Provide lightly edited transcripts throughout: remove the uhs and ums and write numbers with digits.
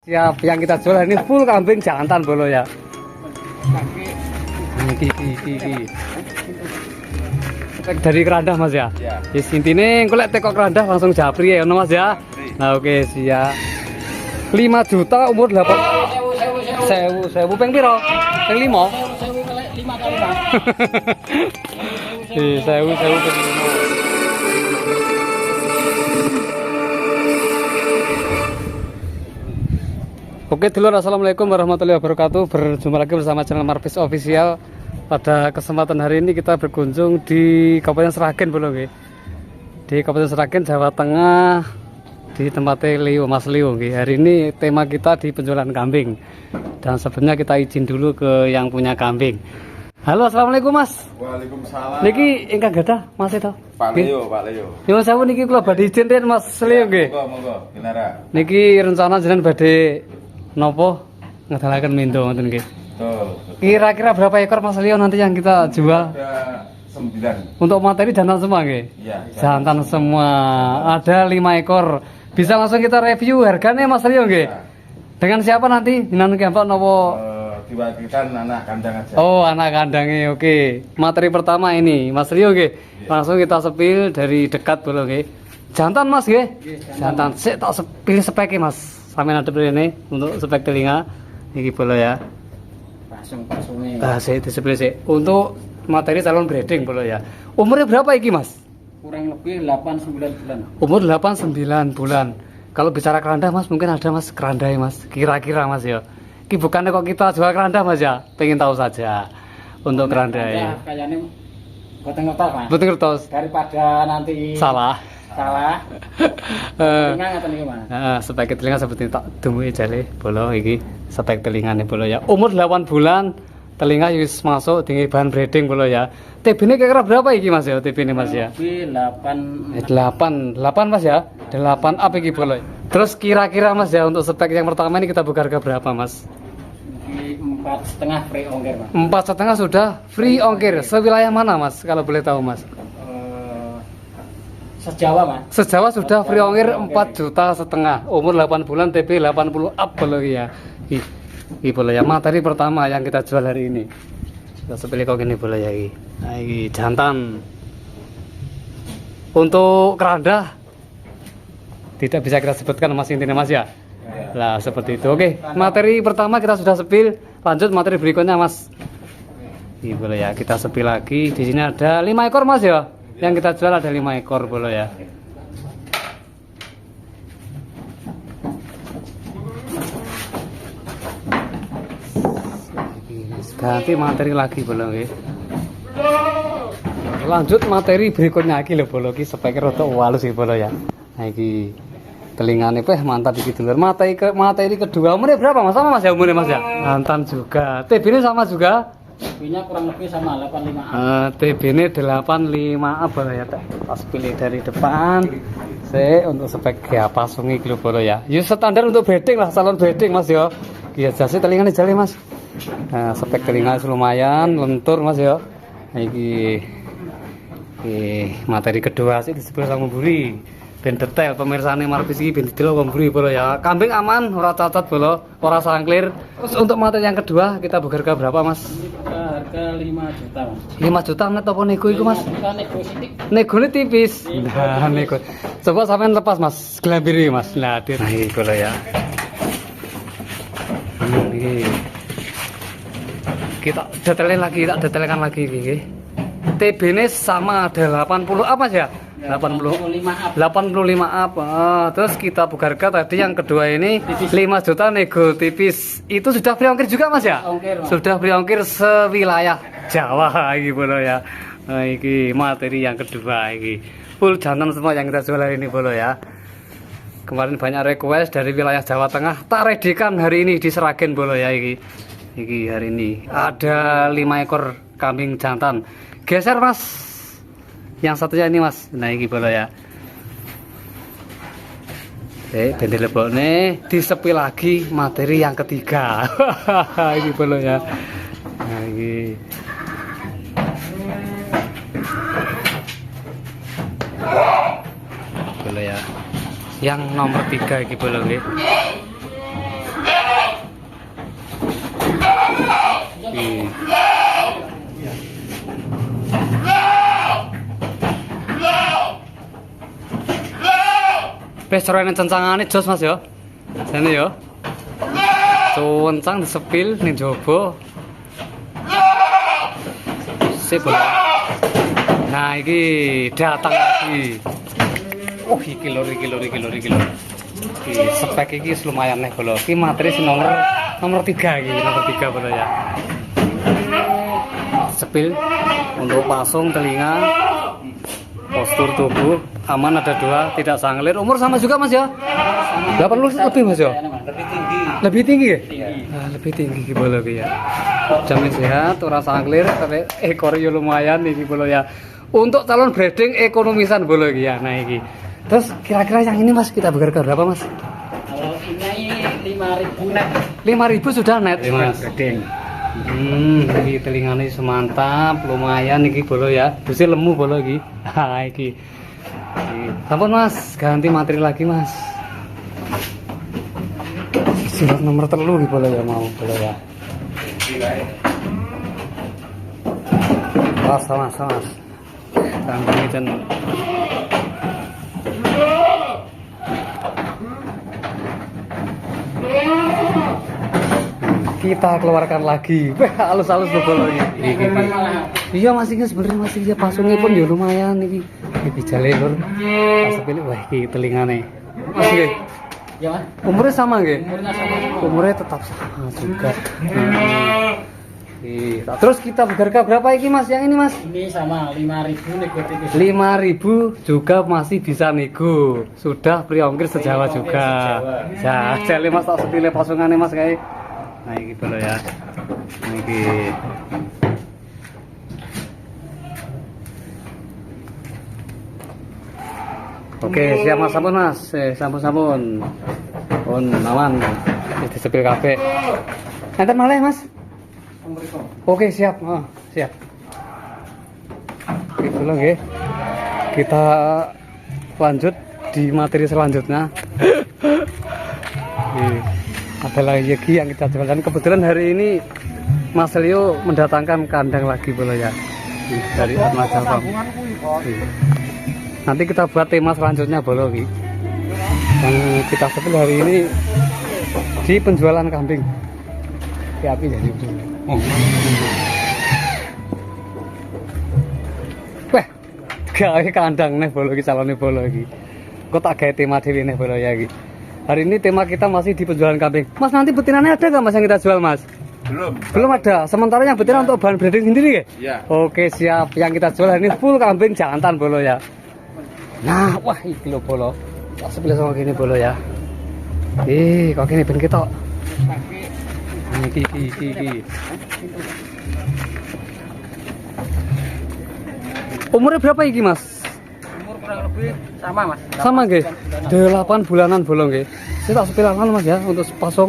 Siap, yang kita jual ini full kambing jantan bolo ya. Iki. Dari Kerandah Mas ya. Di sini golek teko Kerandah langsung japri ya Mas ya. Nah oke siap. 5 juta umur 8. Sewu peng piro? Peng 5. 5 kali Mas. Sewu peng 5. Oke dulur, assalamualaikum warahmatullahi wabarakatuh. Berjumpa lagi bersama channel Marvis Official. Pada kesempatan hari ini kita berkunjung di Kabupaten Sragen bolo nggih. Di Kabupaten Sragen, Jawa Tengah, di tempatnya Leo, Mas Leo nggih. Hari ini tema kita di penjualan kambing. Dan sebelumnya kita izin dulu ke yang punya kambing. Halo, assalamualaikum Mas. Waalaikumsalam. Niki ingkang gadah Mas itu. Pak Leo. Nyuwun sewu niki kula badhe izin rin Mas Leo nggih. Monggo, Binara. Niki rencana jenengan badhe napa ngedalaken mindo ngoten nggih. Betul. Kira-kira berapa ekor Mas Leo nanti yang kita jual? Ada 9. Untuk materi jantan semua nggih? Iya. Jantan semua. Ada 5 ekor. Bisa langsung kita review harganya Mas Leo nggih? Ya. Dengan siapa nanti? Nanti Pak napa? Diwakilkan anak kandang aja. Oh, anak kandangnya. Oke. Materi pertama ini Mas Leo nggih. Langsung kita sepil dari dekat dulu nggih. Jantan Mas nggih? Jantan. Sik tak pilih speknya Mas. Sampeyan ada ini untuk spek telinga. Iki bolo ya. Pasung-pasungnya. Nah, sik disepil sik. Untuk materi calon breeding bolo ya. Umurnya berapa iki Mas? Kurang lebih 8-9 bulan. Umur 8-9 bulan. Kalau bicara keranda Mas, mungkin ada Mas keranda ya Mas. Kira-kira Mas ya. Ini bukannya kok kita jual keranda Mas ya. Pengen tahu saja untuk keranda ya. Kayaknya boten ngertos Mas. Betul ngertos. Daripada nanti Salah. Telinga ngaten iki Mas. Heeh, spek telinga seperti tak dumuki jale bolo iki. Spek telingane bolo ya. Umur 8 bulan. Telinga wis masuk dengan bahan breeding bolo ya. TB ini kira-kira berapa iki Mas ya? TB ini Mas ya? Lebih 8 Mas ya? 8 apa iki bolo? Terus kira-kira Mas ya untuk spek yang pertama ini kita buka harga berapa Mas? 4,5 free ongkir Mas. 4,5 sudah free ongkir. Sewilayah mana Mas kalau boleh tahu Mas? Sejawa Mas. Sejawa sudah free ongkir 4,5 juta. Umur 8 bulan TB 80 up bolo ya. Ini bolo ya materi pertama yang kita jual hari ini. Kita sepilih kok ini bolo ya ini. Nah, ini jantan. Untuk keranda tidak bisa kita sebutkan Mas intinya Mas ya. Lah seperti itu. Oke, materi pertama kita sudah sepil. Lanjut materi berikutnya Mas. Ini bolo ya kita sepil lagi. Di sini ada 5 ekor Mas ya. Yang kita jual ada 5 ekor bolo ya. Ganti materi lagi bolo nggih. Lanjut materi berikutnya lagi lho bolo iki speknya rada walus iki bolo ya. Nah iki telingane mantap iki dulur. Materi kedua umurnya berapa Mas? Sama Mas ya umurnya Mas ya? Jantan juga. TB ini sama juga? TB-nya kurang lebih sama 85. TB ini 85 bolo ya. Pas pilih dari depan. Untuk spek ya pasungi iki lho bolo ya. Ya standar untuk breeding lah, salon breeding Mas ya. Iya jase telingane jale Mas. Nah, spek telinga lumayan lentur Mas ya. Iki materi kedua sih disebut sama buri. Ben detail pemirsane Marvis iki ben detail buri bolo ya. Kambing aman, ora cacat bolo, ora sangklir. Terus untuk materi yang kedua kita buka harga berapa Mas? Harga 5 juta Mas. 5 juta net apa nego iku Mas? Nego sithik. Negone tipis. Nah, nego. Coba sampean lepas Mas, glambiri Mas. Nah, iki bolo ya. Ini kita detailkan lagi nggih. TB ini sama ada 80 apa ya? 85 apa? Terus kita buka harga tadi yang kedua ini 5 juta nego tipis. Itu sudah free ongkir juga Mas ya? Ongkir, Mas. Sudah free ongkir sewilayah Jawa iki bolo ya. Nah, iki materi yang kedua iki. Full jantan semua yang kita jual hari ini bolo ya. Kemarin banyak request dari wilayah Jawa Tengah. Tak readikan hari ini di Sragen bolo ya iki. Iki hari ini ada 5 ekor kambing jantan. Geser Mas. Yang satunya ini Mas. Nah iki bolo ya. Bendel lebokne disepil lagi materi yang ketiga. Iki bolo ya. Nah iki. Bolo ya. Yang nomor 3 iki bolo nggih. Wis corene cencangane jos Mas ya. Jane ya. Cuncang disepil ning jaba. Sip. Nah, iki datang lagi. Oh, iki lho. Iki spek iki lumayan nih bolo. Iki materi sing nomor 3 iki, nomor 3 bolo ya. Sepil untuk pasung telinga, postur tubuh aman, ada 2, tidak sanglir. Umur sama juga Mas ya? 80 lebih Mas ya? Lebih tinggi ya? Nah, lebih tinggi bolo iki ya. Jamin sehat, ora sanglir, tapi ekor yo lumayan iki bolo ya. Untuk calon breeding ekonomisan bolo iki ya. Nah iki. Terus kira-kira yang ini Mas kita bekerja berapa Mas? Kalau ini 5.000 net. 5.000 sudah net Mas. Breeding. Iki telingane semantap, lumayan iki bolo ya. Dusi lemu bolo iki. Ha iki. Sampun Mas, ganti materi lagi Mas. Surat nomor 3 iki bolo ya mau bolo ya. Mas. Kambing jen. Kita keluarkan lagi. Wah, halus-halus tuh bolonya. Iya masih sebenarnya masih ya pasungnya pun ya lumayan iki. Iki jale lur. Pas pilih wah iki telingane. Masih nggih. Ya, Mas. Umurnya sama nggih? Umurnya sama. Umurnya tetap sama juga. Terus kita berharga berapa iki Mas? Yang ini Mas? Ini sama 5.000 nego tipis. 5.000 juga masih bisa nego. Sudah free ongkir sejawa juga. Ya, jale Mas tak sepile pasungane Mas kae. Nah iki bolo ya. Iki. Oke, siap Mas, sampun Mas. Sampun. Pun aman. Wis disepil kabeh. Enten malih Mas. Oke, siap. Oh, siap. Oke, dulu nggih. Kita lanjut di materi selanjutnya. Ada lagi yang kita jual dan kebetulan hari ini Mas Leo mendatangkan kandang lagi bolo ya dari Atma Jawab. Nanti kita buat tema selanjutnya bolo yang kita sepil hari ini di penjualan kambing. Api jadi. Wah, gawe kandang nih bolo iki calone bolo iki. Kok tak gawe tema dhewe nih bolo ya iki. Hari ini tema kita masih di penjualan kambing. Mas nanti betinannya ada nggak Mas yang kita jual Mas? Belum ada. Sementara yang betina untuk bahan breeding sendiri ya? Iya. Oke siap. Yang kita jual hari ini full kambing jantan bolo ya. Nah, wah iki lho bolo. Tak sebelah sama gini bolo ya. Kok gini ben ketok. Iki. Umurnya berapa iki Mas? Umur kurang lebih sama Mas. Sama nggih. 8 bulanan bolong nggih. Saya tak sepilan Mas ya untuk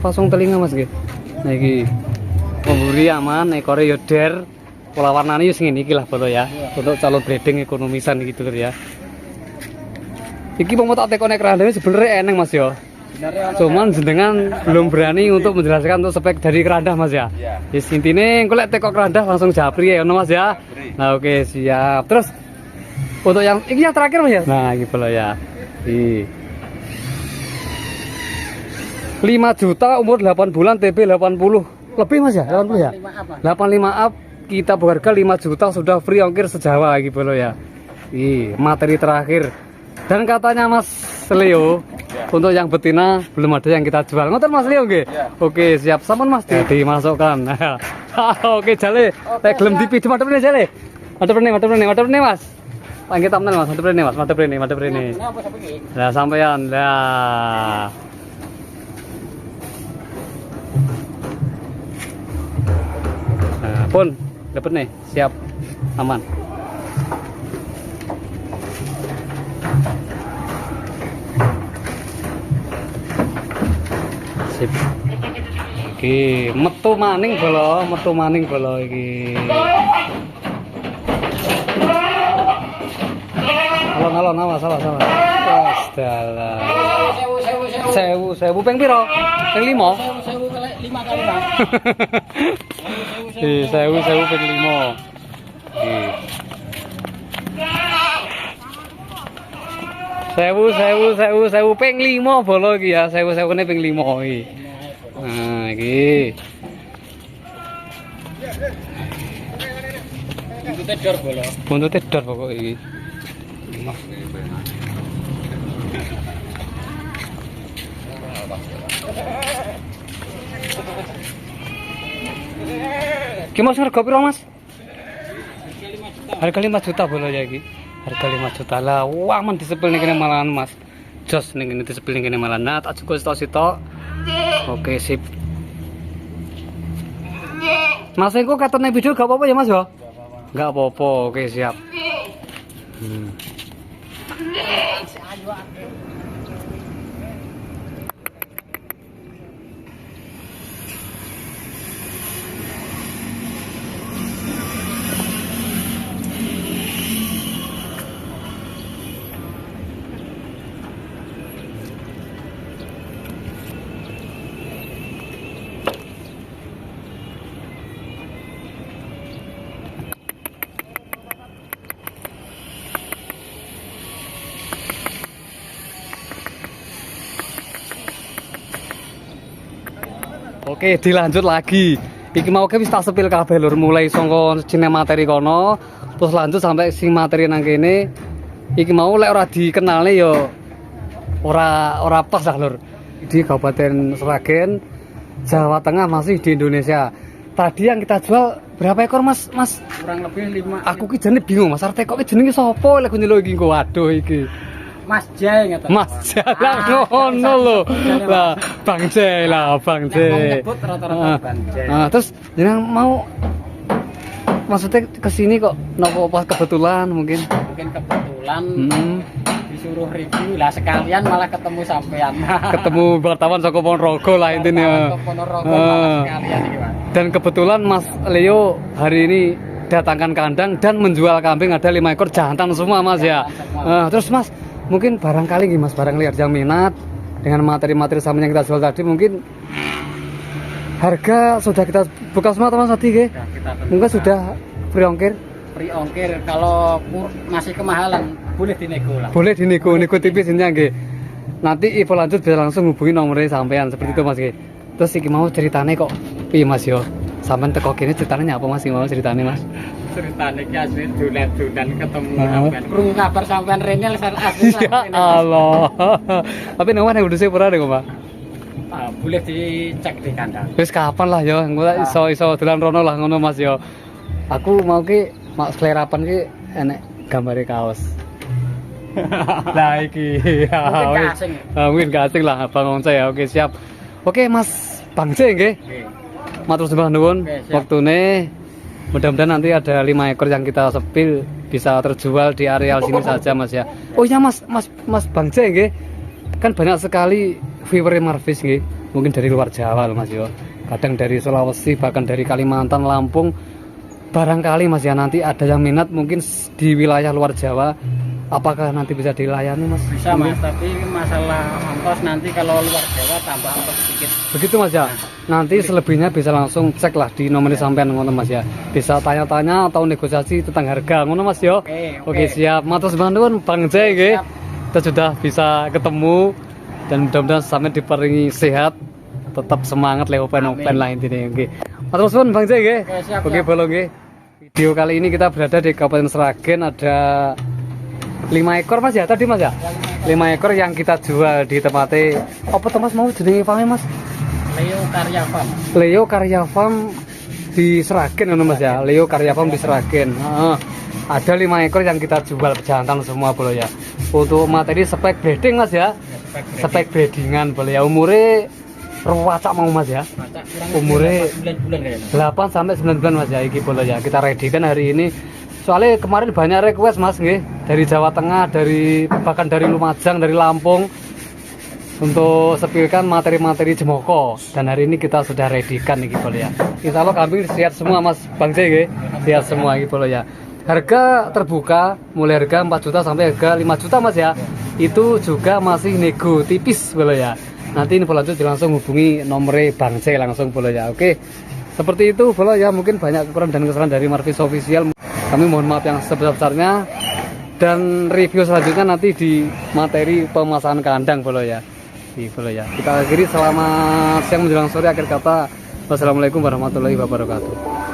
pasung telinga Mas nggih. Nah iki memburi aman, ekore yo der. Pola warnane yo sing ngene iki lah bolo ya. Untuk calon breeding ekonomisan iki dulur ya. Iki mau tak tekone kerandane sebenarnya eneng Mas ya. Cuman jenengan belum berani untuk menjelaskan untuk spek dari kerandah Mas ya. Wis intine engko lek teko kerandah langsung japri ya ono Mas ya. Nah oke siap. Terus untuk yang ini yang terakhir Mas ya. Nah iki bolo ya. 5 juta umur 8 bulan TB 80 lebih Mas ya 80 ya 85 up kita berharga 5 juta sudah free ongkir sejawa lagi bolo ya. Materi terakhir dan katanya Mas Leo untuk yang betina belum ada yang kita jual ngoten Mas Leo nggih. Oke siap sampun Mas dimasukkan. Oke jale tek gelem dipidhi madhep rene jale madhep rene Mas panggil tamnen Mas madhep rene lah sampean lah. Pun dapat nih siap aman. Sip. Oke, metu maning bolo iki. Alon awas salah. Wes dalan. Sewu ping piro? Ping 5. Sewu 5 kali mas. Sewu ping 5. Sewu ping 5 bolo iki ya, sewune ping 5 iki. Nah, iki. Buntute dor bolo. Buntute dor pokok iki. Ki Mas harga piro Mas? Harga 5 juta bolo ya iki. Harga 5 juta lah. Wah, men disepil ning kene malahan Mas. Jos ning kene disepil ning kene malahan. Nah, tak cukup sitok. Oke, sip. Mas engko katone video gak apa-apa ya Mas ya? Gak apa-apa. Oke, siap. Oke, dilanjut lagi. Iki mau wis tak sepil kabeh lur, mulai saka jeneng materi kono, terus lanjut sampai sing materi nang kene. Iki mau lek ora dikenalne ya ora pas lah lur. Di Kabupaten Sragen, Jawa Tengah, masih di Indonesia. Tadi yang kita jual berapa ekor Mas? Mas Kurang lebih 5. aku ki jane bingung Mas, arep kok ki jenenge sapa lek nyeluk iki engko waduh iki. Mas Jai ngeten. Mas Jalan ngono lho. Lah, Bang Jai lah, Bang Jai. Nyebut rata-rata Bang Jai. Nah, terus jenengan mau maksudnya kesini kok nopo pas kebetulan mungkin? Mungkin kebetulan disuruh review lah sekalian malah ketemu sampean. Ketemu wartawan saka Ponorogo lah intinya. Ponorogo malah sekalian iki, Mas. Dan kebetulan Mas Leo hari ini datangkan kandang dan menjual kambing ada 5 ekor jantan semua Mas ya. Terus Mas mungkin barangkali nih Mas, barang liar yang minat dengan materi-materi samping yang kita jual tadi, mungkin harga sudah kita buka semua teman tadi ke? Mungkin sudah free ongkir? Free ongkir, kalau masih kemahalan boleh dinego lah. Boleh dinego tipis ini nggih. Nanti info lanjut bisa langsung hubungi nomornya sampean seperti itu Mas. Terus iki mau ceritane kok piye Mas yo? Sampean teko kene ceritane apa Mas? Mau ceritane Mas? Ceritane ki asli dolan ketemu sampean. Krungu kabar sampean rene asli. Ya Allah. Tapi nang mana udah pura deh kok, Pak? Boleh dicek di kandang. Wis kapan lah yo, engko iso dolan rono lah ngono Mas yo. Aku mau ki mak selerapan ki enek gambare kaos. Lah iki. Mungkin kasing lah Bang Once ya. Oke, siap. Oke, Mas Bang C nggih. Matur sembah nuwun waktune. Mudah-mudahan nanti ada 5 ekor yang kita sepil bisa terjual di areal sini saja Mas ya. Oh iya Mas Bang C nggih. Kan banyak sekali viewer Marvis nggih. Mungkin dari luar Jawa loh Mas yo. Kadang dari Sulawesi, bahkan dari Kalimantan, Lampung. Barangkali Mas ya nanti ada yang minat mungkin di wilayah luar Jawa. Apakah nanti bisa dilayani Mas? Bisa Mas, tapi masalah ongkos nanti kalau luar Jawa tambah ongkos sedikit. Begitu Mas ya. Nanti selebihnya bisa langsung cek lah di nomor sampean ngono Mas ya. Bisa tanya-tanya atau negosiasi tentang harga ngono Mas yo. Oke, siap. Matur sembah nuwun Bang Jai nggih. Kita sudah bisa ketemu dan mudah-mudahan sampean diperingi sehat, tetap semangat le open lah intinya nggih. Matur suwun Bang Jai nggih. Oke, bolong nggih. Video kali ini kita berada di Kabupaten Sragen, ada 5 ekor Mas ya tadi Mas ya? 5 ekor yang kita jual di tempatnya apa tuh Mas mau jenenge farmnya Mas? Leo Karya Farm. Leo Karya Farm di Sragen ngono Mas ya. Leo Karya Farm di Sragen. Ada 5 ekor yang kita jual jantan semua boleh ya. Untuk materi spek breeding Mas ya. Spek breedingan boleh ya. Umure ruwacak mau Mas ya. Umure 8 sampai 9 bulan Mas ya iki boleh ya. Kita ready kan hari ini. Soalnya kemarin banyak request Mas nggih dari Jawa Tengah, bahkan dari Lumajang, dari Lampung untuk sepilkan materi-materi Jemoko. Dan hari ini kita sudah ready kan iki boleh ya. Insya Allah kambing siap semua Mas Bang C nggih. Siap semua iki boleh ya. Harga terbuka mulai harga 4 juta sampai harga 5 juta Mas ya. Itu juga masih nego tipis boleh ya. Nanti info lanjut langsung hubungi nomornya Bang C langsung boleh ya. Oke. Seperti itu boleh ya, mungkin banyak kekurangan dan kesalahan dari Marvis Official. Kami mohon maaf yang sebesar-besarnya. Dan review selanjutnya nanti di materi pemasangan kandang boleh ya. Boleh ya. Kita akhiri selamat siang menjelang sore, akhir kata wassalamualaikum warahmatullahi wabarakatuh.